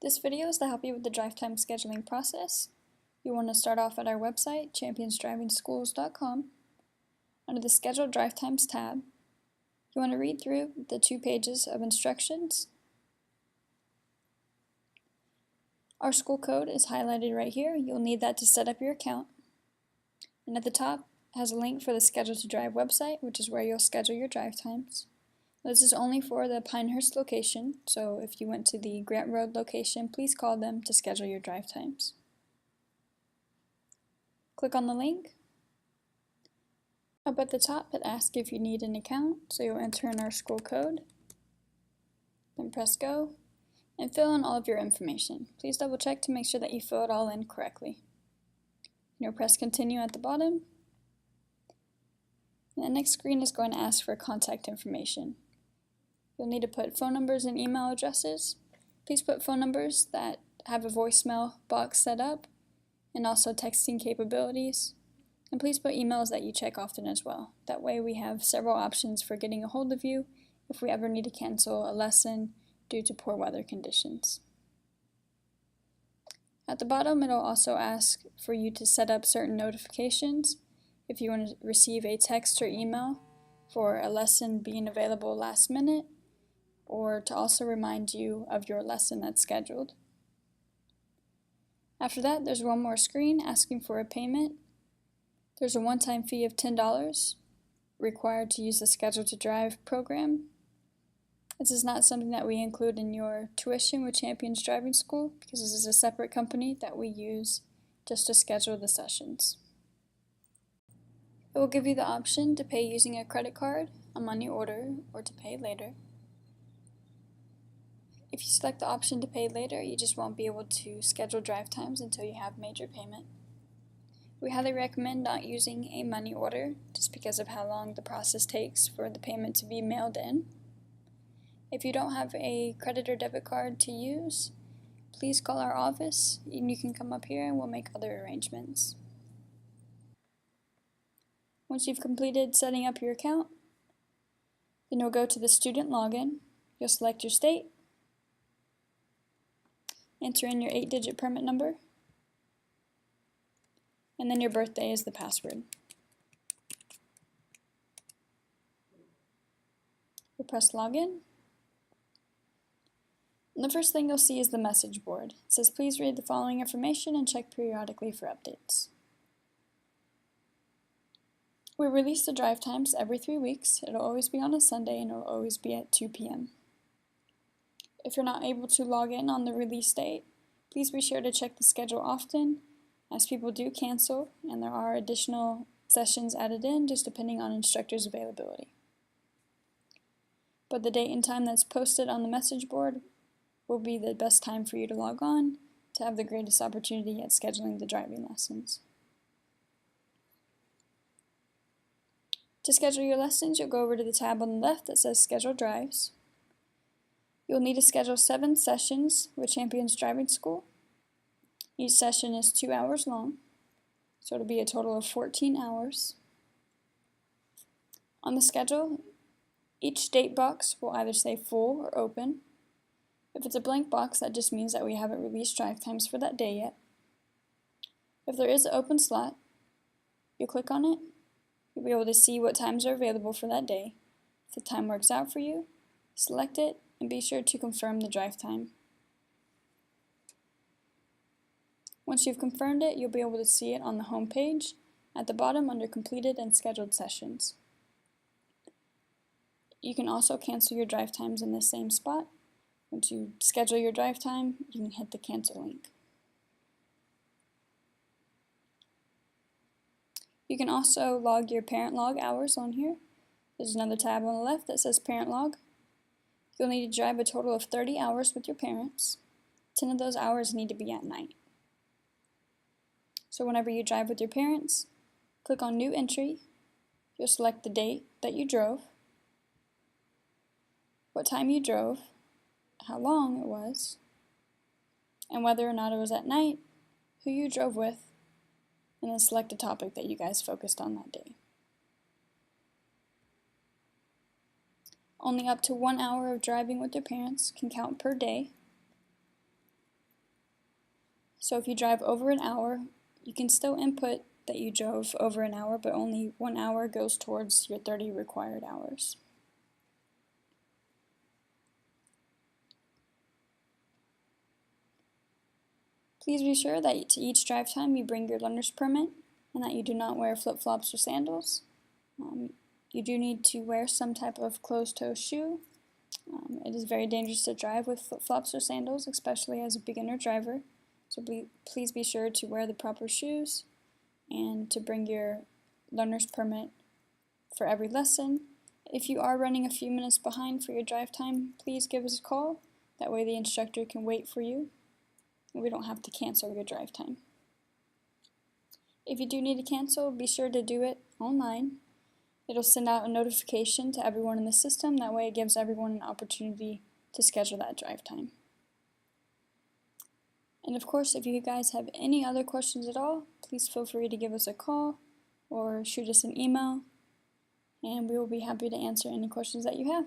This video is to help you with the drive time scheduling process. You want to start off at our website, championsdrivingschools.com. Under the Schedule Drive Times tab, you want to read through the 2 pages of instructions. Our school code is highlighted right here. You'll need that to set up your account. And at the top has a link for the Schedule to Drive website, which is where you'll schedule your drive times. This is only for the Pinehurst location, so if you went to the Grant Road location, please call them to schedule your drive times. Click on the link. Up at the top, it asks if you need an account, so you'll enter in our school code, then press go, and fill in all of your information. Please double check to make sure that you fill it all in correctly. You'll press continue at the bottom. And the next screen is going to ask for contact information. You'll need to put phone numbers and email addresses. Please put phone numbers that have a voicemail box set up and also texting capabilities. And please put emails that you check often as well. That way we have several options for getting a hold of you if we ever need to cancel a lesson due to poor weather conditions. At the bottom, it'll also ask for you to set up certain notifications if you want to receive a text or email for a lesson being available last minute, or to also remind you of your lesson that's scheduled. After that, there's one more screen asking for a payment. There's a one-time fee of $10 required to use the Schedule to Drive program. This is not something that we include in your tuition with Champions Driving School because this is a separate company that we use just to schedule the sessions. It will give you the option to pay using a credit card, a money order, or to pay later. If you select the option to pay later, you just won't be able to schedule drive times until you have made your payment. We highly recommend not using a money order just because of how long the process takes for the payment to be mailed in. If you don't have a credit or debit card to use, please call our office and you can come up here and we'll make other arrangements. Once you've completed setting up your account, then you'll go to the student login. You'll select your state, enter in your 8-digit permit number, and then your birthday is the password. You'll press login. And the first thing you'll see is the message board. It says please read the following information and check periodically for updates. We release the drive times every 3 weeks. It'll always be on a Sunday and it'll always be at 2 p.m. If you're not able to log in on the release date, please be sure to check the schedule often, as people do cancel and there are additional sessions added in just depending on instructors' availability. But the date and time that's posted on the message board will be the best time for you to log on to have the greatest opportunity at scheduling the driving lessons. To schedule your lessons, you'll go over to the tab on the left that says Schedule Drives. You'll need to schedule 7 sessions with Champions Driving School. Each session is 2 hours long, so it'll be a total of 14 hours. On the schedule, each date box will either say full or open. If it's a blank box, that just means that we haven't released drive times for that day yet. If there is an open slot, you'll click on it. You'll be able to see what times are available for that day. If the time works out for you, select it and be sure to confirm the drive time. Once you've confirmed it, you'll be able to see it on the home page at the bottom under completed and scheduled sessions. You can also cancel your drive times in the same spot. Once you schedule your drive time, you can hit the cancel link. You can also log your parent log hours on here. There's another tab on the left that says parent log. You'll need to drive a total of 30 hours with your parents. 10 of those hours need to be at night. So whenever you drive with your parents, click on New Entry. You'll select the date that you drove, what time you drove, how long it was, and whether or not it was at night, who you drove with, and then select a topic that you guys focused on that day. Only up to 1 hour of driving with your parents can count per day. So if you drive over an hour, you can still input that you drove over an hour, but only 1 hour goes towards your 30 required hours. Please be sure that to each drive time you bring your learner's permit and that you do not wear flip-flops or sandals. You do need to wear some type of closed-toe shoe. It is very dangerous to drive with flip-flops or sandals, especially as a beginner driver. So please be sure to wear the proper shoes and to bring your learner's permit for every lesson. If you are running a few minutes behind for your drive time, please give us a call. That way the instructor can wait for you. We don't have to cancel your drive time. If you do need to cancel, be sure to do it online. It'll send out a notification to everyone in the system. That way it gives everyone an opportunity to schedule that drive time. And of course, if you guys have any other questions at all, please feel free to give us a call or shoot us an email, and we will be happy to answer any questions that you have.